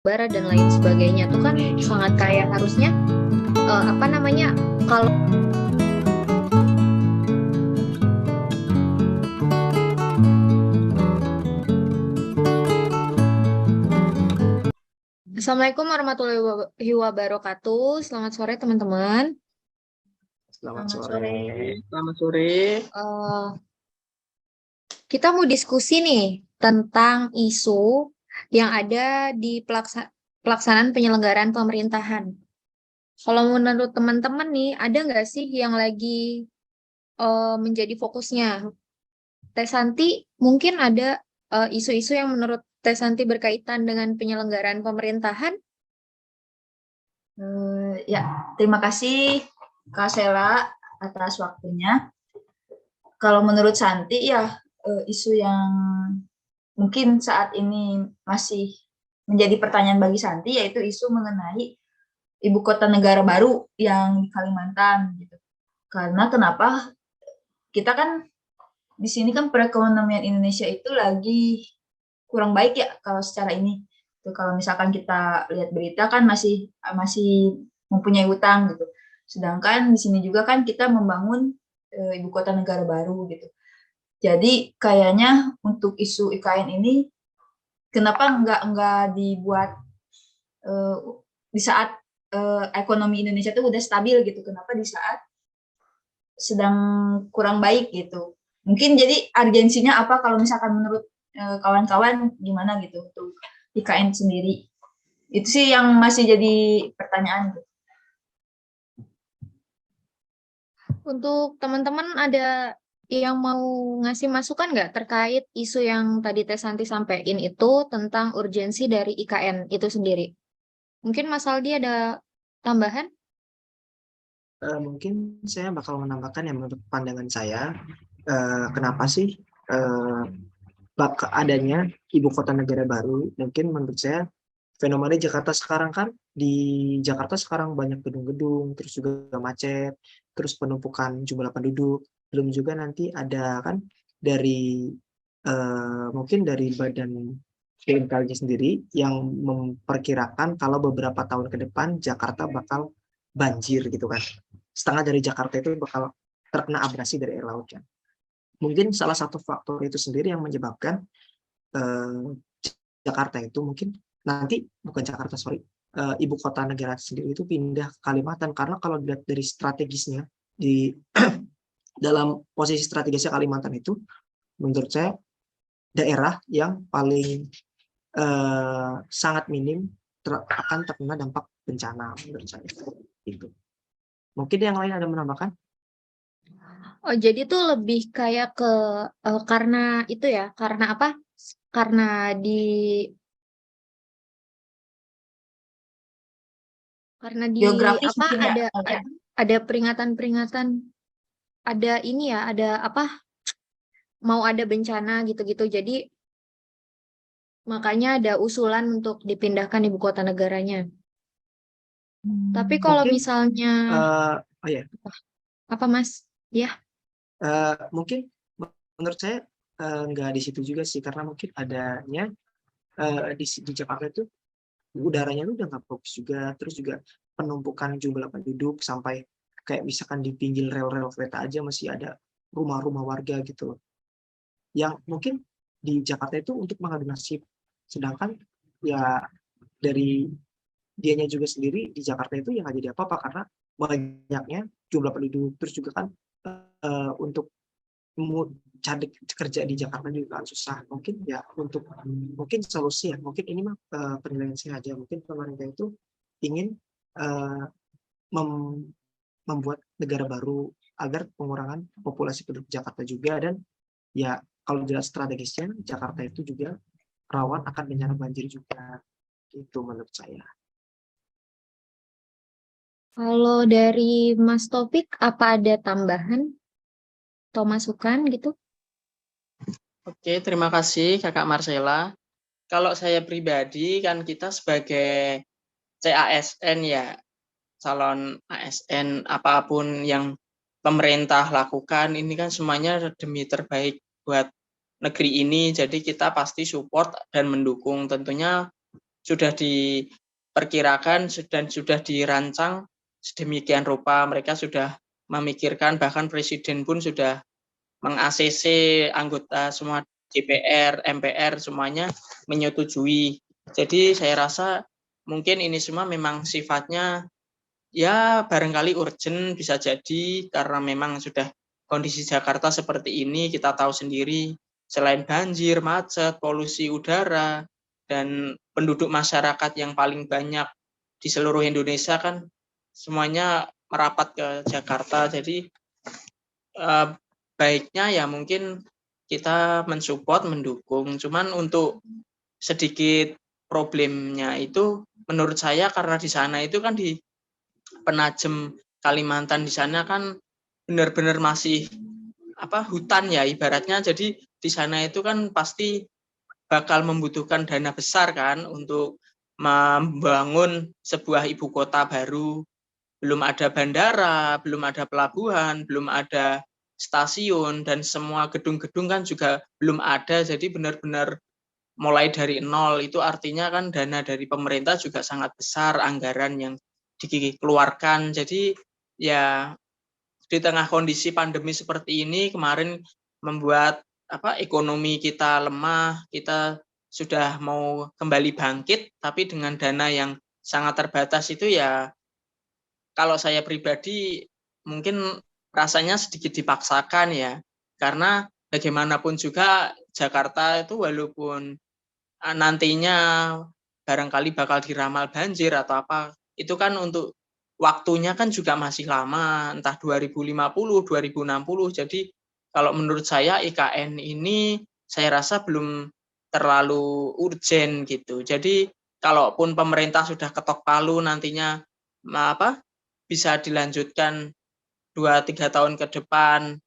barat dan lain sebagainya tuh kan sangat kaya harusnya apa namanya kalau Assalamualaikum warahmatullahi wabarakatuh. Selamat sore teman-teman. Selamat Selamat sore. sore. Selamat sore. Kita mau diskusi nih tentang isu yang ada di pelaksanaan penyelenggaraan pemerintahan. Kalau menurut teman-teman nih, ada nggak sih yang lagi menjadi fokusnya? Teh Santi, mungkin ada isu-isu yang menurut Teh Santi berkaitan dengan penyelenggaraan pemerintahan? Ya, terima kasih Kak Sela atas waktunya. Kalau menurut Santi ya isu yang mungkin saat ini masih menjadi pertanyaan bagi Santi yaitu isu mengenai ibu kota negara baru yang di Kalimantan gitu. Karena kenapa? Kita kan di sini kan perekonomian Indonesia itu lagi kurang baik ya kalau secara ini. Tuh, kalau misalkan kita lihat berita kan masih mempunyai utang gitu. Sedangkan di sini juga kan kita membangun ibu kota negara baru gitu. Jadi kayaknya untuk isu IKN ini kenapa nggak dibuat di saat ekonomi Indonesia itu udah stabil gitu. Kenapa di saat sedang kurang baik gitu. Mungkin jadi urgensinya apa kalau misalkan menurut kawan-kawan gimana gitu untuk IKN sendiri. Itu sih yang masih jadi pertanyaan. Untuk teman-teman ada yang mau ngasih masukan nggak terkait isu yang tadi Teh Santi sampaikan itu tentang urgensi dari IKN itu sendiri? Mungkin Mas Aldi ada tambahan? Mungkin saya bakal menambahkan yang menurut pandangan saya, kenapa sih adanya ibu kota negara baru? Mungkin menurut saya fenomena Jakarta sekarang kan di Jakarta sekarang banyak gedung-gedung, terus juga macet, terus penumpukan jumlah penduduk, belum juga nanti ada kan dari mungkin dari Badan BMKG sendiri yang memperkirakan kalau beberapa tahun ke depan Jakarta bakal banjir gitu kan. Setengah dari Jakarta itu bakal terkena abrasi dari air laut kan. Mungkin salah satu faktor itu sendiri yang menyebabkan eh, Jakarta itu mungkin nanti bukan Jakarta sorry ibu kota negara sendiri itu pindah ke Kalimantan karena kalau dilihat dari strategisnya di dalam posisi strategisnya Kalimantan itu menurut saya daerah yang paling sangat minim akan terkena dampak bencana menurut saya itu. Mungkin yang lain ada menambahkan? Oh, jadi tuh lebih kayak ke karena itu ya, karena apa? Karena di Geografis apa mungkin ya. ada peringatan-peringatan, ada ini ya, ada apa? Mau ada bencana gitu-gitu. Jadi makanya ada usulan untuk dipindahkan ibu kota negaranya. Tapi kalau Mungkin misalnya oh ya apa Mas? Ya. mungkin menurut saya nggak di situ juga sih karena mungkin adanya di Jakarta itu udaranya udah nggak bagus juga, terus juga penumpukan jumlah penduduk sampai kayak misalkan di pinggir rel-rel kereta aja masih ada rumah-rumah warga gitu loh. Yang mungkin di Jakarta itu untuk mengadu nasib, sedangkan ya dari dianya juga sendiri di Jakarta itu yang nggak jadi apa-apa karena banyaknya jumlah penduduk, terus juga kan untuk cari kerja di Jakarta juga kan susah. Mungkin ya untuk mungkin solusi ya, mungkin ini mah penilaian saya aja. Mungkin pemerintah itu ingin membuat negara baru agar pengurangan populasi penduduk Jakarta juga dan ya kalau jelas strategisnya Jakarta itu juga rawan akan bencana banjir juga. Itu menurut saya. Kalau dari Mas Topik, apa ada tambahan atau masukan gitu? Oke, terima kasih Kakak Marcella. Kalau saya pribadi kan kita sebagai CASN ya, calon ASN apapun yang pemerintah lakukan ini kan semuanya demi terbaik buat negeri ini. Jadi kita pasti support dan mendukung. Tentunya sudah diperkirakan dan sudah dirancang sedemikian rupa. Mereka sudah memikirkan, bahkan presiden pun sudah meng-ACC anggota semua DPR, MPR semuanya menyetujui. Jadi saya rasa mungkin ini semua memang sifatnya ya barangkali urgent, bisa jadi karena memang sudah kondisi Jakarta seperti ini, kita tahu sendiri selain banjir, macet, polusi udara, dan penduduk masyarakat yang paling banyak di seluruh Indonesia kan semuanya merapat ke Jakarta. Jadi baiknya ya mungkin kita mensupport, mendukung. Cuman untuk sedikit problemnya itu menurut saya karena di sana itu kan di Penajem Kalimantan di sana kan benar-benar masih hutan ya ibaratnya. Jadi di sana itu kan pasti bakal membutuhkan dana besar kan untuk membangun sebuah ibu kota baru. Belum ada bandara, belum ada pelabuhan, belum ada stasiun, dan semua gedung-gedung kan juga belum ada. Jadi benar-benar mulai dari nol. Itu artinya kan dana dari pemerintah juga sangat besar, anggaran yang dikeluarkan. Jadi ya di tengah kondisi pandemi seperti ini kemarin membuat ekonomi kita lemah, kita sudah mau kembali bangkit, tapi dengan dana yang sangat terbatas itu ya kalau saya pribadi mungkin rasanya sedikit dipaksakan ya, karena bagaimanapun juga Jakarta itu walaupun nantinya barangkali bakal diramal banjir atau apa, itu kan untuk waktunya kan juga masih lama, entah 2050, 2060. Jadi kalau menurut saya IKN ini saya rasa belum terlalu urgent gitu. Jadi kalaupun pemerintah sudah ketok palu nantinya bisa dilanjutkan 2-3 tahun ke depan,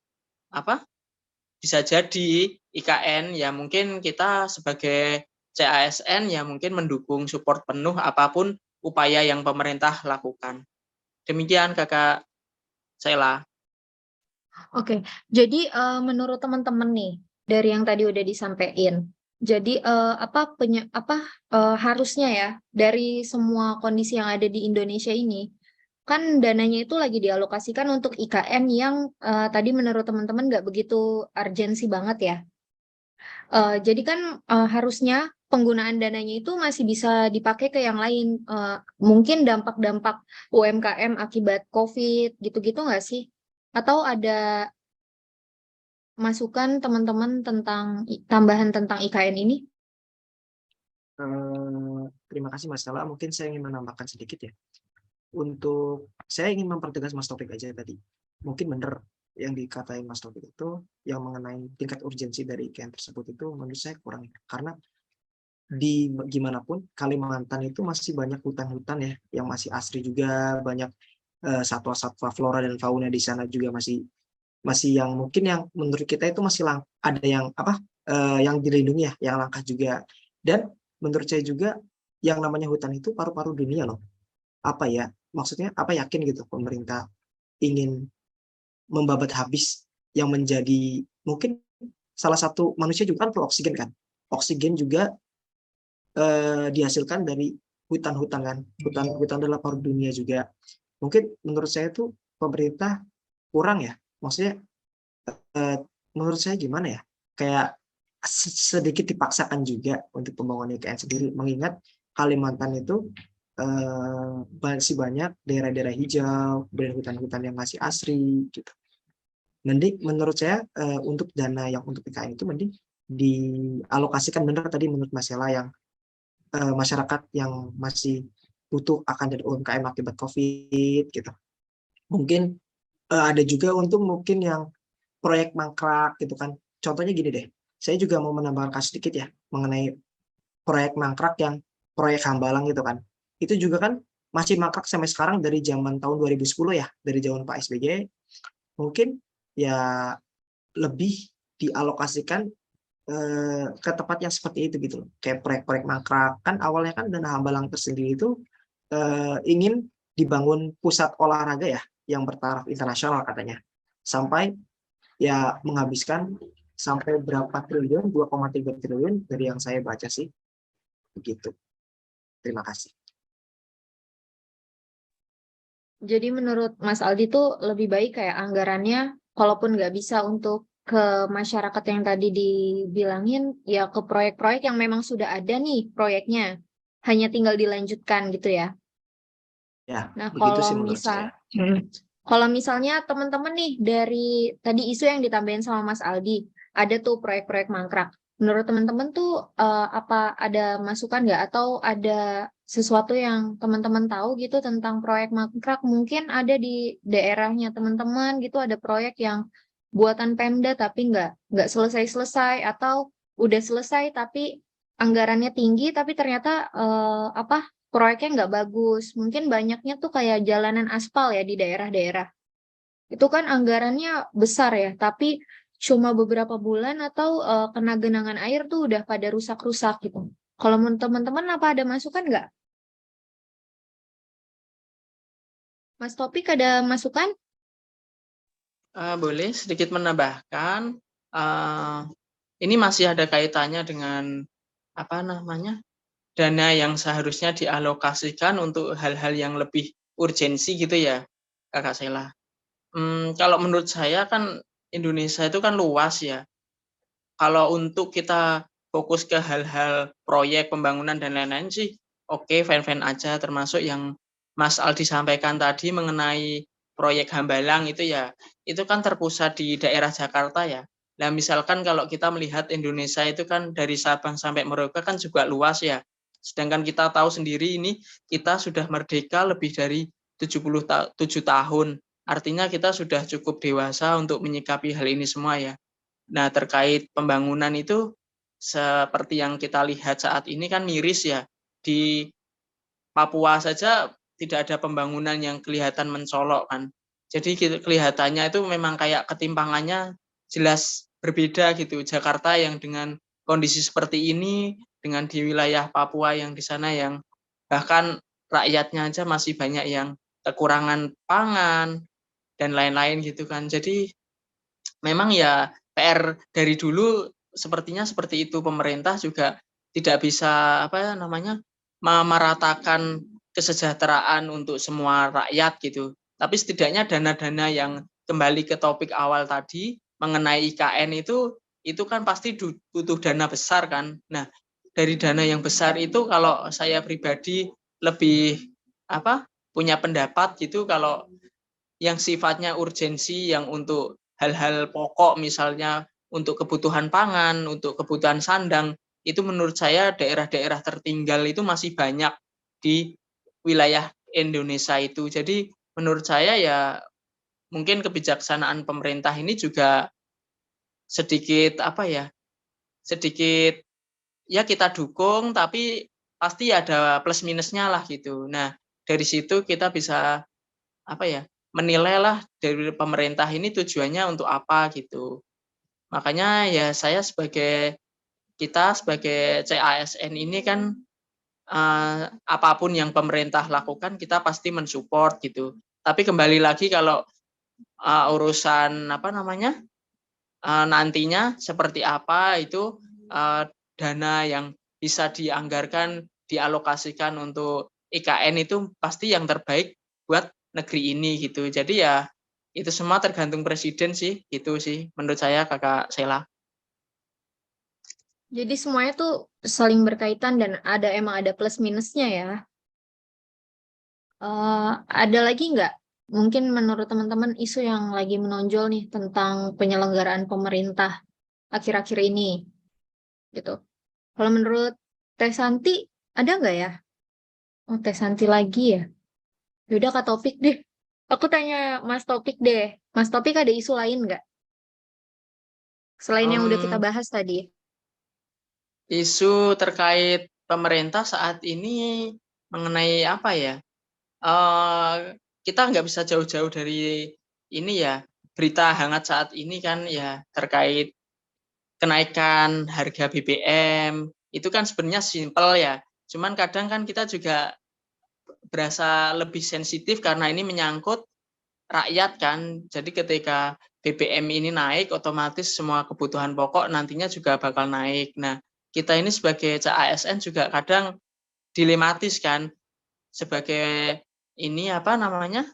bisa jadi IKN ya mungkin kita sebagai CASN ya mungkin mendukung support penuh apapun upaya yang pemerintah lakukan. Demikian Kakak Sheila. Oke, jadi menurut teman-teman nih dari yang tadi udah disampaikan, jadi harusnya ya dari semua kondisi yang ada di Indonesia ini kan dananya itu lagi dialokasikan untuk IKN yang tadi menurut teman-teman nggak begitu urgensi banget ya. Jadi kan harusnya penggunaan dananya itu masih bisa dipakai ke yang lain. Mungkin dampak-dampak UMKM akibat COVID gitu-gitu nggak sih? Atau ada masukan teman-teman tentang tambahan tentang IKN ini? Terima kasih Mas Tala. Mungkin saya ingin menambahkan sedikit ya. Saya ingin mempertegas Mas Taufik aja tadi. Mungkin benar yang dikatain Mas Taufik itu yang mengenai tingkat urgensi dari IKN tersebut itu menurut saya kurang. Karena di gimana pun Kalimantan itu masih banyak hutan-hutan ya yang masih asri juga, banyak satwa-satwa flora dan fauna di sana juga masih yang mungkin yang menurut kita itu masih ada yang yang dilindungi ya, yang langka juga. Dan menurut saya juga yang namanya hutan itu paru-paru dunia loh. Maksudnya yakin gitu pemerintah ingin membabat habis yang menjadi mungkin salah satu manusia juga kan perlu oksigen kan. Oksigen juga dihasilkan dari hutan-hutan kan. Hutan adalah paru dunia juga. Mungkin menurut saya itu pemerintah kurang ya. Maksudnya menurut saya gimana ya? Kayak sedikit dipaksakan juga untuk pembangunan IKN sendiri, mengingat Kalimantan itu masih banyak daerah-daerah hijau, dan hutan-hutan yang masih asri gitu. Mending menurut saya untuk dana yang untuk IKN itu mending dialokasikan benar tadi menurut Mas Sela yang masyarakat yang masih butuh akan dari UMKM akibat COVID gitu. Mungkin ada juga untuk mungkin yang proyek mangkrak gitu kan. Contohnya gini deh, saya juga mau menambahkan sedikit ya mengenai proyek mangkrak yang proyek Hambalang gitu kan. Itu juga kan masih mangkrak sampai sekarang dari zaman tahun 2010 ya, dari zaman Pak SBY. Mungkin ya lebih dialokasikan ke tempat yang seperti itu gitu loh. Kayak proyek-proyek mangkrak kan awalnya kan dana Hambalang tersendiri itu ingin dibangun pusat olahraga ya yang bertaraf internasional katanya. Sampai ya menghabiskan sampai berapa triliun, 2,3 triliun dari yang saya baca sih begitu. Terima kasih. Jadi menurut Mas Aldi tuh lebih baik kayak anggarannya, kalaupun nggak bisa untuk ke masyarakat yang tadi dibilangin, ya ke proyek-proyek yang memang sudah ada nih proyeknya, hanya tinggal dilanjutkan gitu ya. Ya, Nah, begitu sih menurut saya. kalau misalnya teman-teman nih dari tadi isu yang ditambahin sama Mas Aldi, ada tuh proyek-proyek mangkrak. Menurut teman-teman tuh apa ada masukan nggak atau ada sesuatu yang teman-teman tahu gitu tentang proyek mangkrak? Mungkin ada di daerahnya teman-teman gitu ada proyek yang buatan Pemda tapi nggak selesai-selesai atau udah selesai tapi anggarannya tinggi tapi ternyata proyeknya nggak bagus. Mungkin banyaknya tuh kayak jalanan aspal ya di daerah-daerah. Itu kan anggarannya besar ya, tapi cuma beberapa bulan atau kena genangan air tuh udah pada rusak-rusak gitu. Kalau menurut teman-teman apa ada masukan nggak? Mas Topik ada masukan? Boleh sedikit menambahkan, ini masih ada kaitannya dengan apa namanya, dana yang seharusnya dialokasikan untuk hal-hal yang lebih urgensi gitu ya, Kakak Sela. Kalau menurut saya kan Indonesia itu kan luas ya. Kalau untuk kita fokus ke hal-hal proyek pembangunan dan lain-lain sih oke, fine-fine aja, termasuk yang Mas Aldi sampaikan tadi mengenai proyek Hambalang itu ya, itu kan terpusat di daerah Jakarta ya. Nah, misalkan kalau kita melihat Indonesia itu kan dari Sabang sampai Merauke kan juga luas ya. Sedangkan kita tahu sendiri ini kita sudah merdeka lebih dari 77 tahun. Artinya kita sudah cukup dewasa untuk menyikapi hal ini semua ya. Nah, terkait pembangunan itu seperti yang kita lihat saat ini kan miris ya. Di Papua saja tidak ada pembangunan yang kelihatan mencolok kan. Jadi kelihatannya itu memang kayak ketimpangannya jelas berbeda gitu. Jakarta yang dengan kondisi seperti ini dengan di wilayah Papua yang di sana yang bahkan rakyatnya aja masih banyak yang kekurangan pangan dan lain-lain gitu kan. Jadi memang ya PR dari dulu sepertinya seperti itu, pemerintah juga tidak bisa apa namanya memeratakan kesejahteraan untuk semua rakyat gitu. Tapi setidaknya dana-dana yang kembali ke topik awal tadi mengenai IKN itu kan pasti butuh dana besar kan. Nah, dari dana yang besar itu kalau saya pribadi lebih punya pendapat gitu kalau yang sifatnya urgensi yang untuk hal-hal pokok misalnya untuk kebutuhan pangan, untuk kebutuhan sandang, itu menurut saya daerah-daerah tertinggal itu masih banyak di wilayah Indonesia itu. Jadi menurut saya ya mungkin kebijaksanaan pemerintah ini juga sedikit sedikit ya kita dukung tapi pasti ada plus minusnya lah gitu. Nah, dari situ kita bisa menilailah dari pemerintah ini tujuannya untuk apa gitu. Makanya ya kita sebagai CASN ini kan apapun yang pemerintah lakukan kita pasti mensupport gitu. Tapi kembali lagi kalau urusan nantinya seperti apa itu dana yang bisa dianggarkan, dialokasikan untuk IKN itu pasti yang terbaik buat negeri ini gitu. Jadi ya itu semua tergantung presiden sih, gitu sih menurut saya Kakak Sela. Jadi semuanya tuh saling berkaitan dan emang ada plus minusnya ya. Ada lagi nggak? Mungkin menurut teman-teman isu yang lagi menonjol nih tentang penyelenggaraan pemerintah akhir-akhir ini, gitu. Kalau menurut Teh Santi, ada nggak ya? Oh, Teh Santi lagi ya? Yaudah Kak Topik deh. Aku tanya Mas Topik deh. Mas Topik ada isu lain nggak? Selain yang udah kita bahas tadi. Isu terkait pemerintah saat ini mengenai apa ya? Kita nggak bisa jauh-jauh dari ini ya, berita hangat saat ini kan ya terkait kenaikan harga BBM. Itu kan sebenarnya simpel ya, cuman kadang kan kita juga berasa lebih sensitif karena ini menyangkut rakyat kan. Jadi ketika BBM ini naik, otomatis semua kebutuhan pokok nantinya juga bakal naik. Nah, kita ini sebagai CASN juga kadang dilematis kan, sebagai ini apa namanya,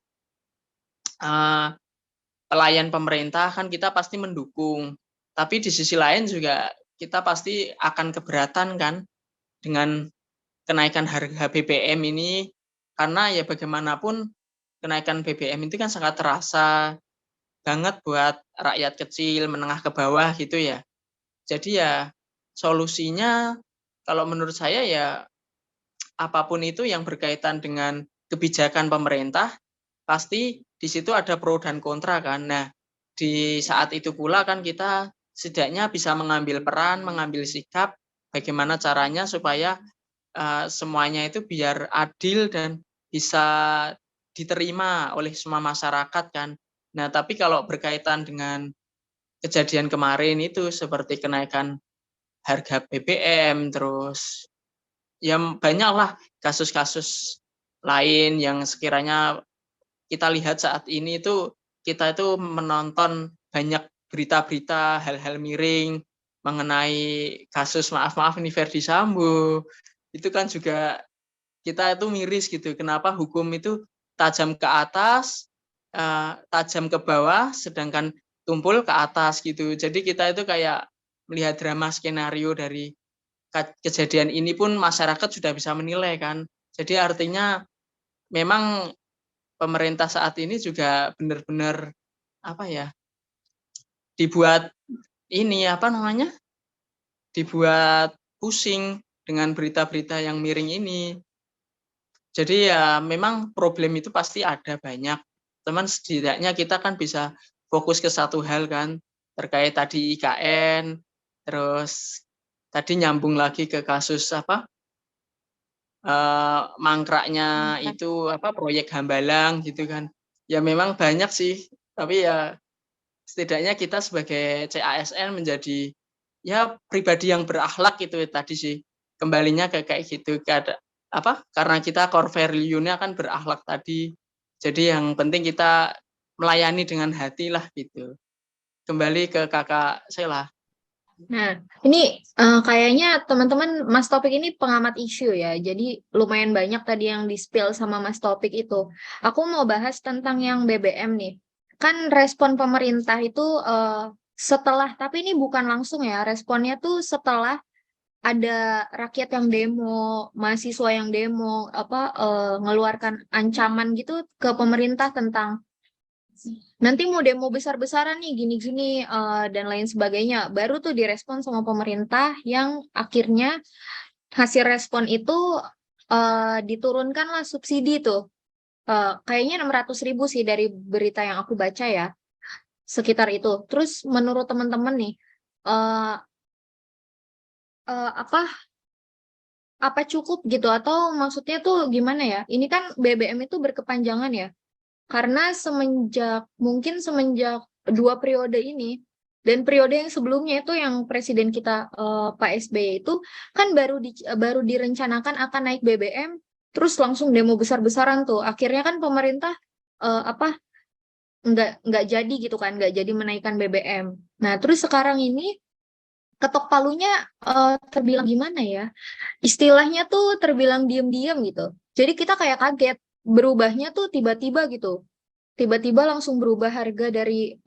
pelayan pemerintah kan kita pasti mendukung, tapi di sisi lain juga kita pasti akan keberatan kan dengan kenaikan harga BBM ini, karena ya bagaimanapun kenaikan BBM itu kan sangat terasa banget buat rakyat kecil, menengah ke bawah gitu ya. Jadi ya solusinya kalau menurut saya ya apapun itu yang berkaitan dengan kebijakan pemerintah, pasti di situ ada pro dan kontra kan. Nah, di saat itu pula kan kita setidaknya bisa mengambil peran, mengambil sikap, bagaimana caranya supaya semuanya itu biar adil dan bisa diterima oleh semua masyarakat kan. Nah, tapi kalau berkaitan dengan kejadian kemarin itu seperti kenaikan harga BBM, terus ya banyaklah kasus-kasus lain yang sekiranya kita lihat saat ini itu kita itu menonton banyak berita-berita hal-hal miring mengenai kasus maaf-maaf ini Verdi Sambo. Itu kan juga kita itu miris gitu. Kenapa hukum itu tajam ke atas, tajam ke bawah, sedangkan tumpul ke atas gitu. Jadi kita itu kayak melihat drama skenario dari kejadian ini pun masyarakat sudah bisa menilai kan. Jadi artinya memang pemerintah saat ini juga benar-benar apa ya, dibuat ini apa namanya, dibuat pusing dengan berita-berita yang miring ini. Jadi ya memang problem itu pasti ada banyak. Teman setidaknya kita kan bisa fokus ke satu hal kan, terkait tadi IKN, terus tadi nyambung lagi ke kasus apa, mangkraknya itu apa, proyek Hambalang gitu kan. Ya memang banyak sih, tapi ya setidaknya kita sebagai CASN menjadi ya pribadi yang berakhlak gitu tadi sih. Kembalinya ke kayak gitu, apa, karena kita core value-nya kan berakhlak tadi. Jadi yang penting kita melayani dengan hati lah gitu. Kembali ke Kakak Sela. Nah, ini kayaknya teman-teman Mas Topik ini pengamat isu ya. Jadi lumayan banyak tadi yang di-spill sama Mas Topik itu. Aku mau bahas tentang yang BBM nih. Kan respon pemerintah itu setelah, tapi ini bukan langsung ya. Responnya tuh setelah ada rakyat yang demo, mahasiswa yang demo, apa ngeluarkan ancaman gitu ke pemerintah tentang nanti mau demo besar-besaran nih gini-gini dan lain sebagainya. Baru tuh direspon sama pemerintah yang akhirnya hasil respon itu diturunkanlah subsidi tuh. Kayaknya 600.000 sih dari berita yang aku baca ya. Sekitar itu. Terus menurut teman-teman nih, eh apa cukup gitu atau maksudnya tuh gimana ya? Ini kan BBM itu berkepanjangan ya. Karena mungkin semenjak 2 periode ini dan periode yang sebelumnya itu yang presiden kita Pak SBY itu kan baru direncanakan akan naik BBM, terus langsung demo besar-besaran tuh. Akhirnya kan pemerintah apa nggak jadi gitu kan, nggak jadi menaikkan BBM. Nah terus sekarang ini ketok palunya terbilang gimana ya? Istilahnya tuh terbilang diem-diem gitu. Jadi kita kayak kaget berubahnya tuh tiba-tiba gitu. Tiba-tiba langsung berubah harga dari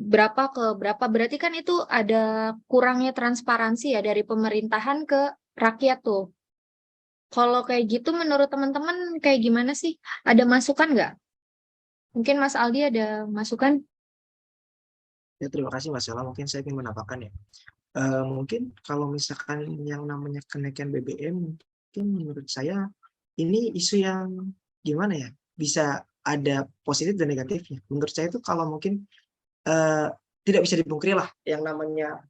berapa ke berapa. Berarti kan itu ada kurangnya transparansi ya dari pemerintahan ke rakyat tuh. Kalau kayak gitu menurut teman-teman kayak gimana sih? Ada masukan nggak? Mungkin Mas Aldi ada masukan? Ya, terima kasih Mas Sela. Mungkin saya ingin menambahkan ya. Mungkin kalau misalkan yang namanya kenaikan BBM, mungkin menurut saya ini isu yang gimana ya, bisa ada positif dan negatifnya. Menurut saya itu kalau mungkin tidak bisa dipungkiri lah yang namanya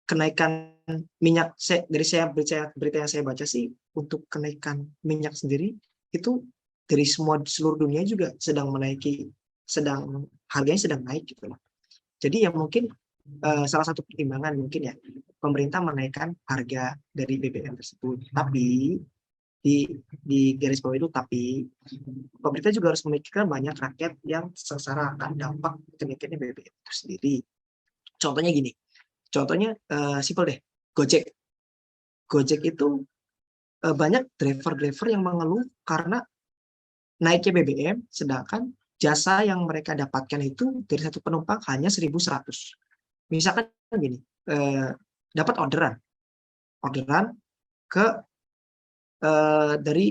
kenaikan minyak, dari berita yang saya baca sih, untuk kenaikan minyak sendiri itu dari seluruh dunia juga sedang harganya sedang naik gitu lah. Jadi ya mungkin salah satu pertimbangan mungkin ya pemerintah menaikkan harga dari BBM tersebut. Tapi di garis bawah itu pemerintah juga harus memikirkan banyak rakyat yang sengsara akan dampak kenaikannya BBM itu sendiri. Contohnya gini, simpel deh, Gojek itu banyak driver-driver yang mengeluh karena naiknya BBM, sedangkan jasa yang mereka dapatkan itu dari satu penumpang hanya 1.100. Misalkan gini, dapat orderan ke dari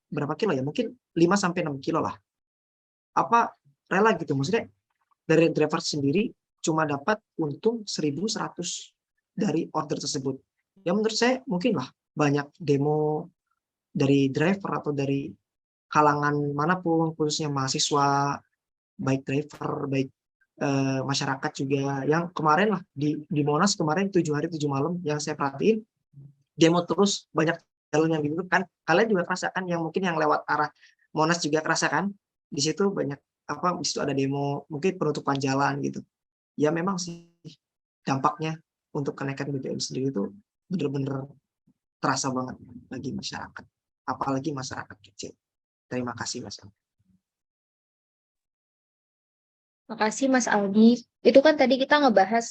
berapa kilo ya? Mungkin 5 sampai 6 kilo lah. Apa rela gitu? Maksudnya dari driver sendiri cuma dapat untung 1.100 dari order tersebut. Ya menurut saya mungkin lah banyak demo dari driver atau dari kalangan manapun, khususnya mahasiswa, baik driver, baik masyarakat juga, yang kemarin lah di Monas kemarin 7 hari 7 malam yang saya perhatiin, demo terus, banyak jalan yang ditutup kan. Kalian juga rasakan yang mungkin yang lewat arah Monas juga rasakan, di situ banyak di situ ada demo, mungkin penutupan jalan gitu. Ya memang sih dampaknya untuk kenaikan BBM sendiri itu benar-benar terasa banget bagi masyarakat, apalagi masyarakat kecil. Terima kasih Mas. Makasih Mas Aldi. Itu kan tadi kita ngebahas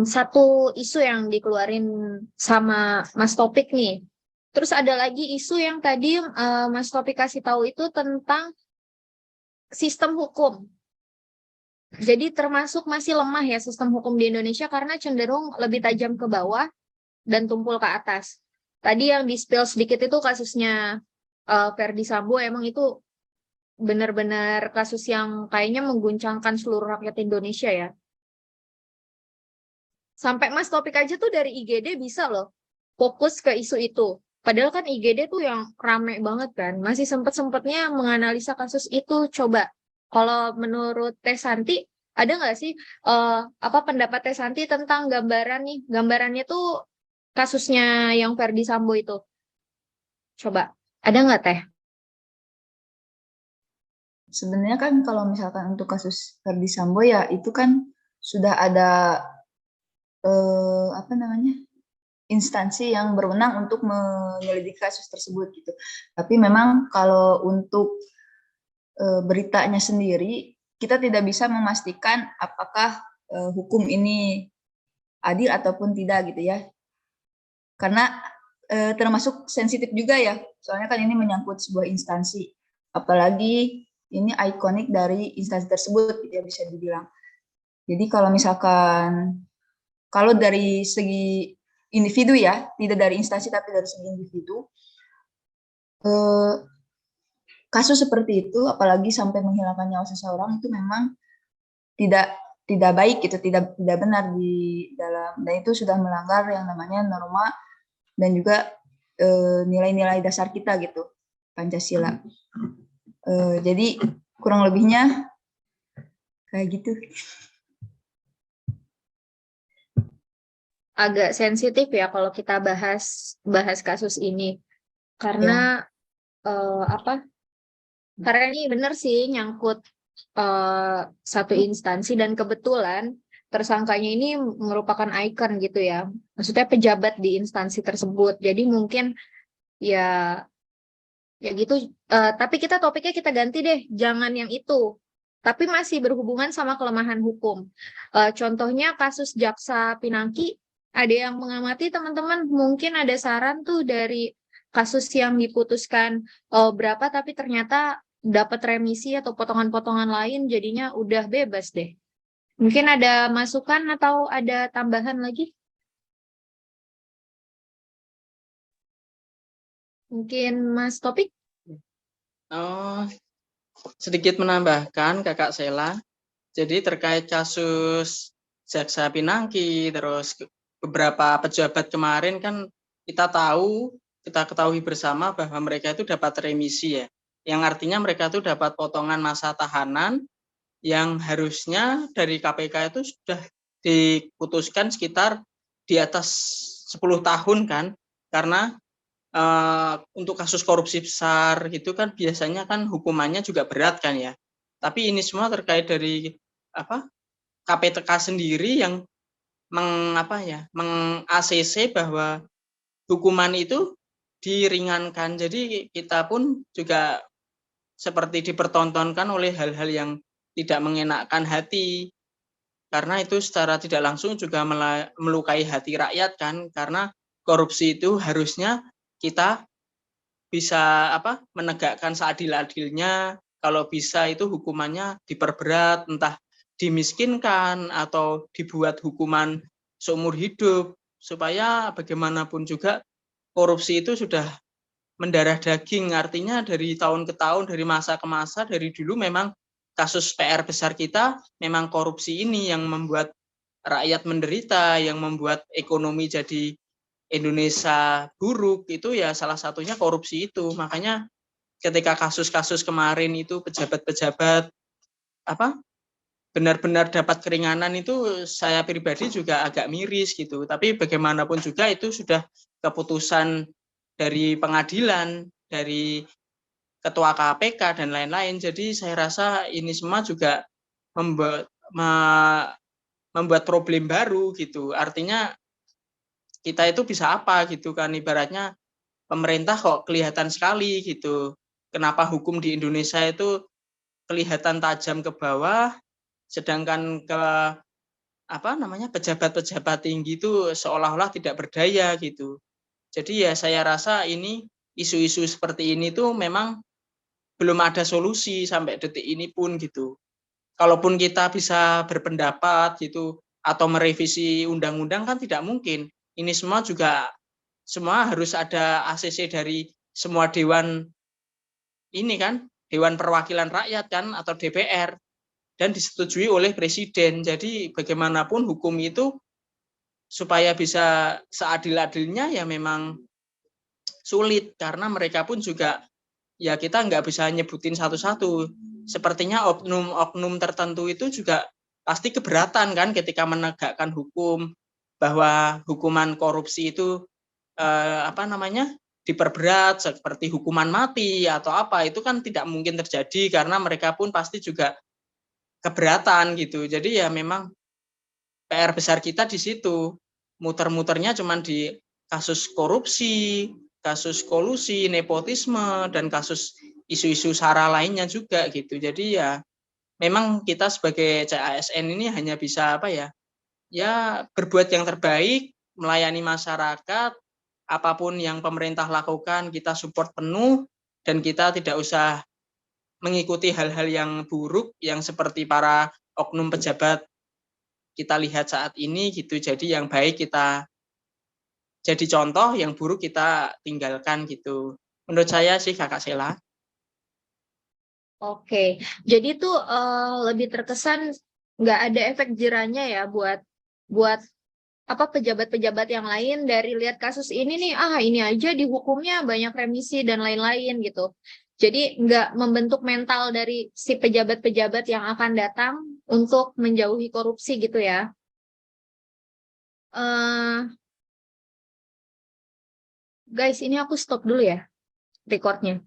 satu isu yang dikeluarin sama Mas Topik nih. Terus ada lagi isu yang tadi Mas Topik kasih tahu itu tentang sistem hukum. Jadi termasuk masih lemah ya sistem hukum di Indonesia karena cenderung lebih tajam ke bawah dan tumpul ke atas. Tadi yang di-spill sedikit itu kasusnya Verdi Sambo, emang itu benar-benar kasus yang kayaknya mengguncangkan seluruh rakyat Indonesia ya. Sampai Mas Topik aja tuh dari IGD bisa loh fokus ke isu itu. Padahal kan IGD tuh yang rame banget kan. Masih sempet-sempetnya menganalisa kasus itu. Coba, kalau menurut Teh Santi, ada nggak sih apa pendapat Teh Santi tentang gambaran nih? Gambarannya tuh kasusnya yang Verdi Sambo itu. Coba, ada nggak Teh? Sebenarnya kan kalau misalkan untuk kasus Verdi Sambo ya itu kan sudah ada instansi yang berwenang untuk menyelidiki kasus tersebut gitu. Tapi memang kalau untuk beritanya sendiri kita tidak bisa memastikan apakah hukum ini adil ataupun tidak gitu ya. Karena termasuk sensitif juga ya. Soalnya kan ini menyangkut sebuah instansi. Apalagi ini ikonik dari instansi tersebut gitu ya bisa dibilang. Jadi kalau misalkan kalau dari segi individu ya, tidak dari instansi tapi dari segi individu, kasus seperti itu, apalagi sampai menghilangkan nyawa seseorang itu memang tidak baik gitu, tidak benar di dalam, dan itu sudah melanggar yang namanya norma dan juga nilai-nilai dasar kita gitu, Pancasila. Jadi kurang lebihnya kayak gitu. Agak sensitif ya kalau kita bahas kasus ini karena karena ini benar sih nyangkut satu instansi dan kebetulan tersangkanya ini merupakan ikon gitu ya, maksudnya pejabat di instansi tersebut. Jadi mungkin ya gitu. Tapi topiknya kita ganti deh, jangan yang itu. Tapi masih berhubungan sama kelemahan hukum. Contohnya kasus Jaksa Pinangki. Ada yang mengamati teman-teman, mungkin ada saran tuh dari kasus yang diputuskan berapa tapi ternyata dapat remisi atau potongan-potongan lain jadinya udah bebas deh. Mungkin ada masukan atau ada tambahan lagi? Mungkin Mas Topik? Sedikit menambahkan Kakak Sela. Jadi terkait kasus Jaksa Pinangki, terus beberapa pejabat kemarin kan kita ketahui bersama bahwa mereka itu dapat remisi ya, yang artinya mereka itu dapat potongan masa tahanan yang harusnya dari KPK itu sudah diputuskan sekitar di atas 10 tahun kan, karena untuk kasus korupsi besar gitu kan biasanya kan hukumannya juga berat kan ya. Tapi ini semua terkait dari KPK sendiri yang meng-ACC bahwa hukuman itu diringankan. Jadi kita pun juga seperti dipertontonkan oleh hal-hal yang tidak mengenakkan hati. Karena itu secara tidak langsung juga melukai hati rakyat kan. Karena korupsi itu harusnya kita bisa menegakkan seadil-adilnya, kalau bisa itu hukumannya diperberat, entah dimiskinkan atau dibuat hukuman seumur hidup, supaya bagaimanapun juga korupsi itu sudah mendarah daging, artinya dari tahun ke tahun, dari masa ke masa, dari dulu memang kasus PR besar kita memang korupsi ini yang membuat rakyat menderita, yang membuat ekonomi jadi Indonesia buruk, itu ya salah satunya korupsi itu. Makanya ketika kasus-kasus kemarin itu pejabat-pejabat benar-benar dapat keringanan, itu saya pribadi juga agak miris gitu. Tapi bagaimanapun juga itu sudah keputusan dari pengadilan, dari ketua KPK dan lain-lain. Jadi saya rasa ini semua juga membuat problem baru gitu. Artinya kita itu bisa apa gitu kan, ibaratnya pemerintah kok kelihatan sekali gitu. Kenapa hukum di Indonesia itu kelihatan tajam ke bawah, sedangkan ke pejabat-pejabat tinggi itu seolah-olah tidak berdaya gitu. Jadi ya saya rasa ini isu-isu seperti ini tuh memang belum ada solusi sampai detik ini pun gitu. Kalaupun kita bisa berpendapat gitu atau merevisi undang-undang kan tidak mungkin. Ini semua harus ada ACC dari semua dewan ini kan, Dewan Perwakilan Rakyat kan atau DPR, dan disetujui oleh presiden. Jadi bagaimanapun hukum itu supaya bisa seadil-adilnya ya memang sulit, karena mereka pun juga ya kita nggak bisa nyebutin satu-satu. Sepertinya oknum-oknum tertentu itu juga pasti keberatan kan ketika menegakkan hukum, bahwa hukuman korupsi itu diperberat seperti hukuman mati atau apa, itu kan tidak mungkin terjadi karena mereka pun pasti juga keberatan gitu. Jadi ya memang PR besar kita di situ. Muter-muternya cuma di kasus korupsi, kasus kolusi, nepotisme, dan kasus isu-isu SARA lainnya juga gitu. Jadi ya memang kita sebagai CASN ini hanya bisa ya berbuat yang terbaik, melayani masyarakat, apapun yang pemerintah lakukan kita support penuh, dan kita tidak usah mengikuti hal-hal yang buruk yang seperti para oknum pejabat kita lihat saat ini gitu. Jadi yang baik kita jadi contoh, yang buruk kita tinggalkan gitu. Menurut saya sih Kakak Sela. Oke, jadi tuh lebih terkesan nggak ada efek jerahnya ya buat pejabat-pejabat yang lain dari lihat kasus ini nih, ini aja dihukumnya banyak remisi dan lain-lain gitu. Jadi nggak membentuk mental dari si pejabat-pejabat yang akan datang untuk menjauhi korupsi gitu ya. Guys, ini aku stop dulu ya recordnya.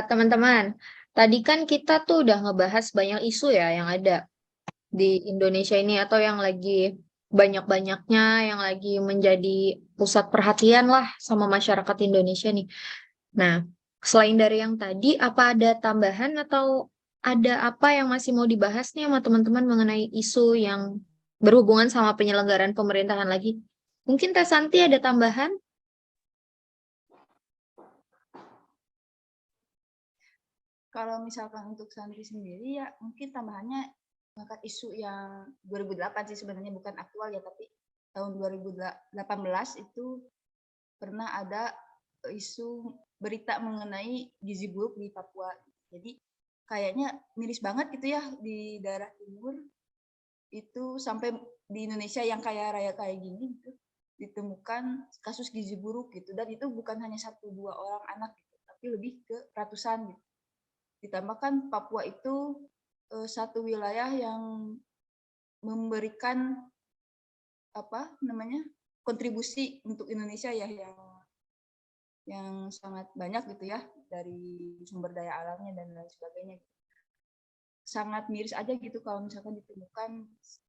Teman-teman, tadi kan kita tuh udah ngebahas banyak isu ya yang ada di Indonesia ini, atau yang lagi banyak-banyaknya, yang lagi menjadi pusat perhatian lah sama masyarakat Indonesia nih. Nah, selain dari yang tadi, apa ada tambahan atau ada apa yang masih mau dibahas nih sama teman-teman mengenai isu yang berhubungan sama penyelenggaraan pemerintahan lagi? Mungkin Teh Santi ada tambahan? Kalau misalkan untuk Santi sendiri ya mungkin tambahannya mengangkat isu yang 2008 sih sebenarnya, bukan aktual ya, tapi tahun 2018 itu pernah ada isu berita mengenai gizi buruk di Papua. Jadi kayaknya miris banget gitu ya, di daerah timur itu sampai di Indonesia yang kaya raya kayak gini gitu ditemukan kasus gizi buruk gitu, dan itu bukan hanya 1-2 orang anak gitu, tapi lebih ke ratusan gitu. Ditambahkan Papua itu satu wilayah yang memberikan kontribusi untuk Indonesia ya, yang sangat banyak gitu ya, dari sumber daya alamnya dan lain sebagainya. Sangat miris aja gitu kalau misalkan ditemukan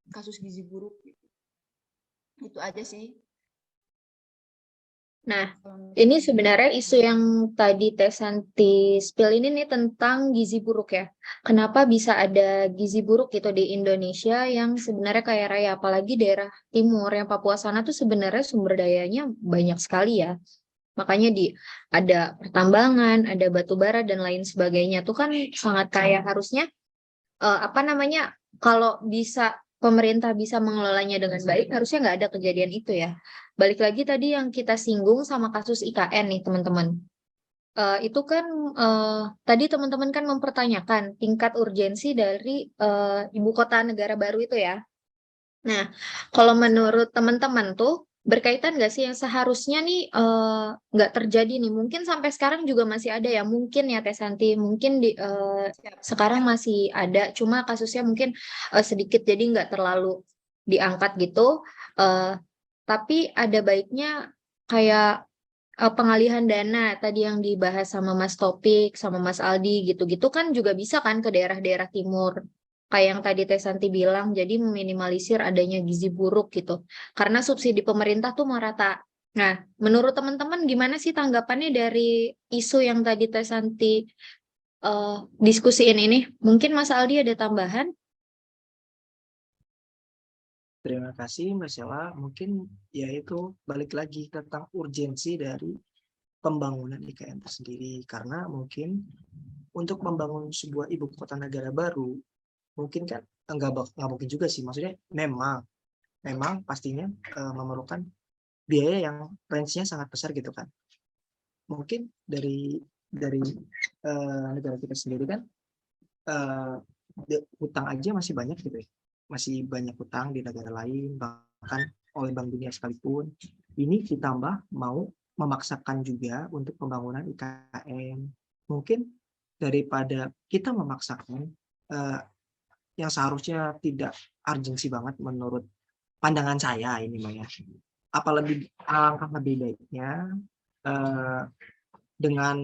kasus gizi buruk gitu. Itu aja sih. Nah, ini sebenarnya isu yang tadi Teh Santi spill ini nih tentang gizi buruk ya. Kenapa bisa ada gizi buruk gitu di Indonesia yang sebenarnya kaya raya, apalagi daerah timur yang Papua sana tuh sebenarnya sumber dayanya banyak sekali ya. Makanya ada pertambangan, ada batu bara dan lain sebagainya tuh kan sangat kaya. Harusnya apa namanya, kalau bisa pemerintah bisa mengelolanya dengan baik, harusnya nggak ada kejadian itu ya. Balik lagi tadi yang kita singgung sama kasus IKN nih teman-teman. Itu kan tadi teman-teman kan mempertanyakan tingkat urgensi dari ibu kota negara baru itu ya. Nah, kalau menurut teman-teman tuh berkaitan nggak sih yang seharusnya nih nggak terjadi nih? Mungkin sampai sekarang juga masih ada ya, mungkin ya Teh Santi, mungkin sekarang masih ada, cuma kasusnya mungkin sedikit jadi nggak terlalu diangkat gitu. Eh, tapi ada baiknya kayak pengalihan dana tadi yang dibahas sama Mas Topik, sama Mas Aldi gitu-gitu kan juga bisa kan ke daerah-daerah timur. Kayak yang tadi Teh Santi bilang, jadi meminimalisir adanya gizi buruk gitu. Karena subsidi pemerintah tuh merata. Nah, menurut teman-teman gimana sih tanggapannya dari isu yang tadi Teh Santi eh, diskusiin ini? Mungkin Mas Aldi ada tambahan? Terima kasih Mbak Sheila. Mungkin yaitu balik lagi tentang urgensi dari pembangunan IKN tersendiri. Karena mungkin untuk membangun sebuah ibu kota negara baru, mungkin kan nggak mungkin juga sih. Maksudnya memang pastinya memerlukan biaya yang range-nya sangat besar gitu kan. Mungkin dari negara kita sendiri kan hutang aja masih banyak gitu ya. Masih banyak hutang di negara lain, bahkan oleh Bank Dunia sekalipun. Ini ditambah mau memaksakan juga untuk pembangunan IKN. Mungkin daripada kita memaksakan yang seharusnya tidak urgensi banget menurut pandangan saya ini Mbak ya. Alangkah lebih baiknya dengan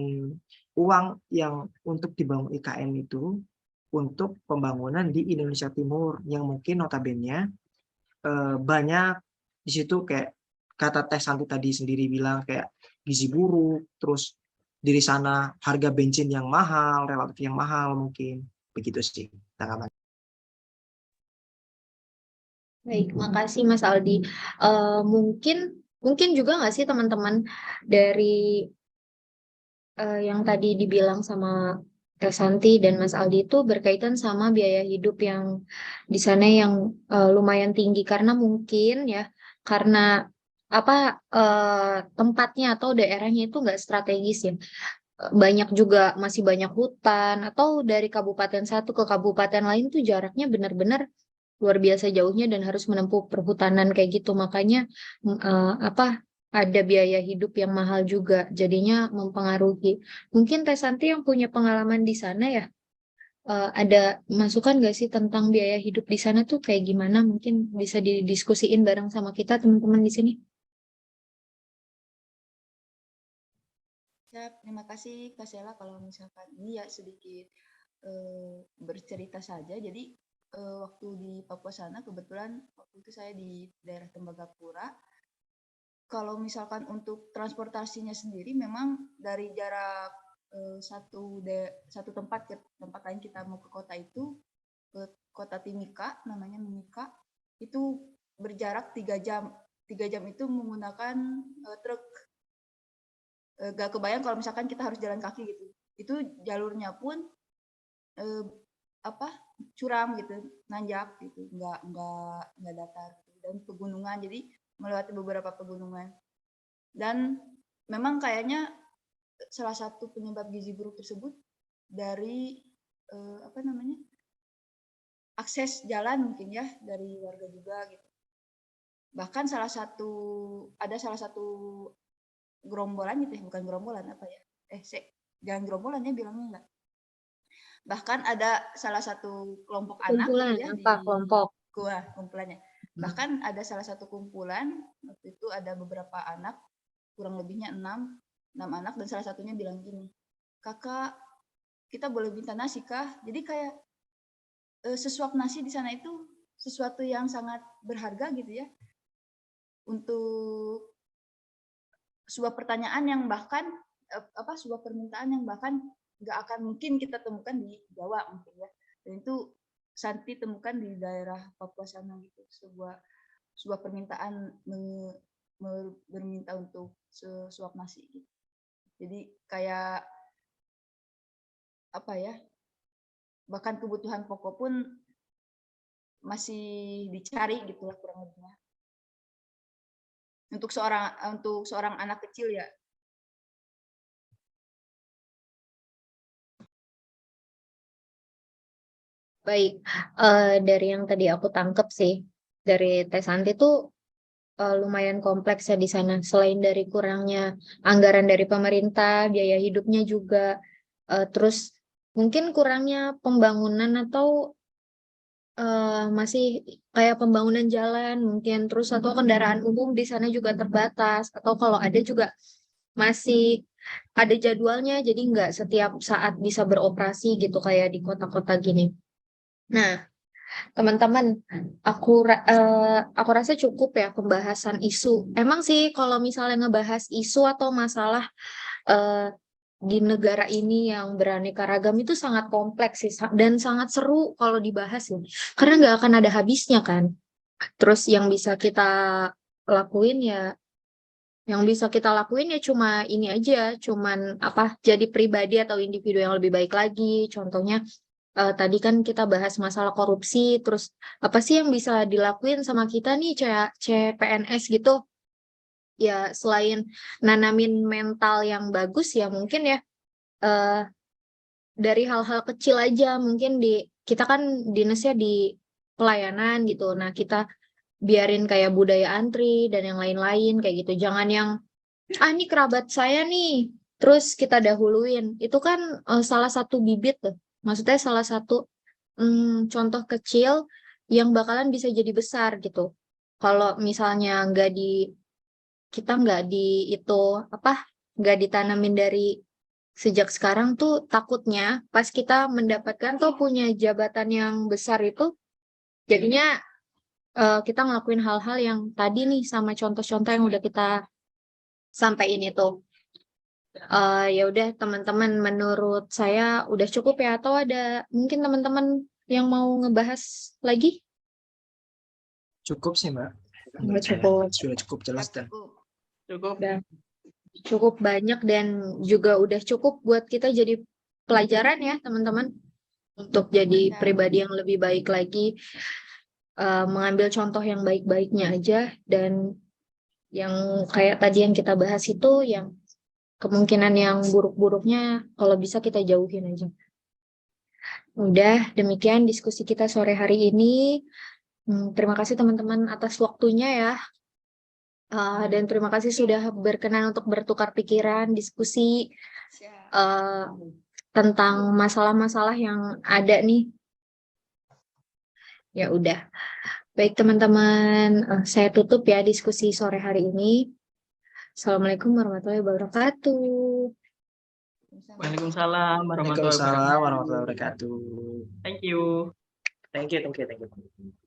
uang yang untuk dibangun IKN itu untuk pembangunan di Indonesia Timur yang mungkin notabene banyak di situ kayak kata Teh Santi tadi sendiri bilang kayak gizi buruk, terus di sana harga bensin yang mahal, relatif yang mahal mungkin begitu sih. Baik, makasih Mas Aldi. Mungkin mungkin juga nggak sih teman-teman dari yang tadi dibilang sama Teh Santi dan Mas Aldi itu berkaitan sama biaya hidup yang di sana yang lumayan tinggi karena mungkin ya karena apa tempatnya atau daerahnya itu nggak strategis ya. Banyak juga masih banyak hutan atau dari kabupaten satu ke kabupaten lain tuh jaraknya benar-benar luar biasa jauhnya dan harus menempuh perhutanan kayak gitu. Makanya apa ada biaya hidup yang mahal juga, jadinya mempengaruhi. Mungkin Teh Santi yang punya pengalaman di sana ya, ada masukan nggak sih tentang biaya hidup di sana tuh kayak gimana? Mungkin bisa didiskusiin bareng sama kita teman-teman di sini. Ya, terima kasih Kak Sela kalau misalkan ini ya sedikit bercerita saja. Jadi waktu di Papua sana kebetulan waktu itu saya di daerah Tembagapura. Kalau misalkan untuk transportasinya sendiri memang dari jarak satu tempat ke tempat lain kita mau ke kota itu ke kota Timika namanya Mimika itu berjarak 3 jam. 3 jam itu menggunakan truk. Gak kebayang kalau misalkan kita harus jalan kaki gitu. Itu jalurnya pun eh, apa curam gitu, nanjak gitu, nggak datar gitu. Dan pegunungan, jadi melewati beberapa pegunungan. Dan memang kayaknya salah satu penyebab gizi buruk tersebut dari apa namanya akses jalan mungkin ya dari warga juga gitu. Bahkan ada salah satu gerombolan gitu ya, bukan gerombolan apa ya? Jangan gerombolan ya bilangnya enggak. Bahkan ada salah satu kelompok anak Kumpulan gitu ya apa di kelompok? kumpulannya. Bahkan ada salah satu kumpulan waktu itu ada beberapa anak, kurang lebihnya 6 anak dan salah satunya bilang gini, "Kakak, kita boleh minta nasi kah?" Jadi kayak sesuap nasi di sana itu sesuatu yang sangat berharga gitu ya untuk sebuah pertanyaan yang bahkan sebuah permintaan yang bahkan nggak akan mungkin kita temukan di Jawa mungkin ya. Dan itu Santi temukan di daerah Papua sana gitu, sebuah permintaan berminta untuk sesuap nasi gitu. Jadi kayak apa ya, bahkan kebutuhan pokok pun masih dicari gitu lah kurang lebihnya. Untuk seorang anak kecil ya. Baik, dari yang tadi aku tangkep sih, dari Teh Santi tuh lumayan kompleks ya di sana. Selain dari kurangnya anggaran dari pemerintah, biaya hidupnya juga, terus mungkin kurangnya pembangunan atau masih kayak pembangunan jalan mungkin, terus atau kendaraan umum di sana juga terbatas, atau kalau ada juga masih ada jadwalnya, jadi nggak setiap saat bisa beroperasi gitu kayak di kota-kota gini. Nah, teman-teman, aku rasa cukup ya pembahasan isu. Emang sih kalau misalnya ngebahas isu atau masalah eh, di negara ini yang beraneka ragam itu sangat kompleks sih dan sangat seru kalau dibahas ya. Karena nggak akan ada habisnya kan. Terus yang bisa kita lakuin ya cuma ini aja, cuman jadi pribadi atau individu yang lebih baik lagi. Contohnya tadi kan kita bahas masalah korupsi, terus apa sih yang bisa dilakuin sama kita nih CPNS gitu? Ya selain nanamin mental yang bagus ya mungkin ya eh, dari hal-hal kecil aja, mungkin kita kan dinasnya di pelayanan gitu. Nah, kita biarin kayak budaya antri dan yang lain-lain kayak gitu. Jangan yang ini kerabat saya nih, terus kita dahuluin. Itu kan salah satu bibit tuh. Maksudnya salah satu contoh kecil yang bakalan bisa jadi besar gitu. Kalau misalnya kita nggak di itu nggak ditanamin dari sejak sekarang tuh takutnya pas kita mendapatkan tuh punya jabatan yang besar itu jadinya kita ngelakuin hal-hal yang tadi nih sama contoh-contoh yang udah kita sampaikan itu. Ya udah teman-teman, menurut saya udah cukup ya, atau ada mungkin teman-teman yang mau ngebahas lagi? Cukup sih, Mbak. Udah cukup. Sudah cukup jelas dan Cukup. Udah cukup banyak dan juga udah cukup buat kita jadi pelajaran ya teman-teman untuk jadi Ya. pribadi yang lebih baik lagi, mengambil contoh yang baik-baiknya aja, dan yang kayak tadi yang kita bahas itu yang kemungkinan yang buruk-buruknya kalau bisa kita jauhin aja. Udah, demikian diskusi kita sore hari ini. Terima kasih teman-teman atas waktunya ya. Dan terima kasih sudah berkenan untuk bertukar pikiran, diskusi tentang masalah-masalah yang ada nih. Ya udah. Baik teman-teman, saya tutup ya diskusi sore hari ini. Assalamualaikum warahmatullahi wabarakatuh. Waalaikumsalam warahmatullahi Waalaikumsalam wabarakatuh. warahmatullahi wabarakatuh. Thank you. Thank you.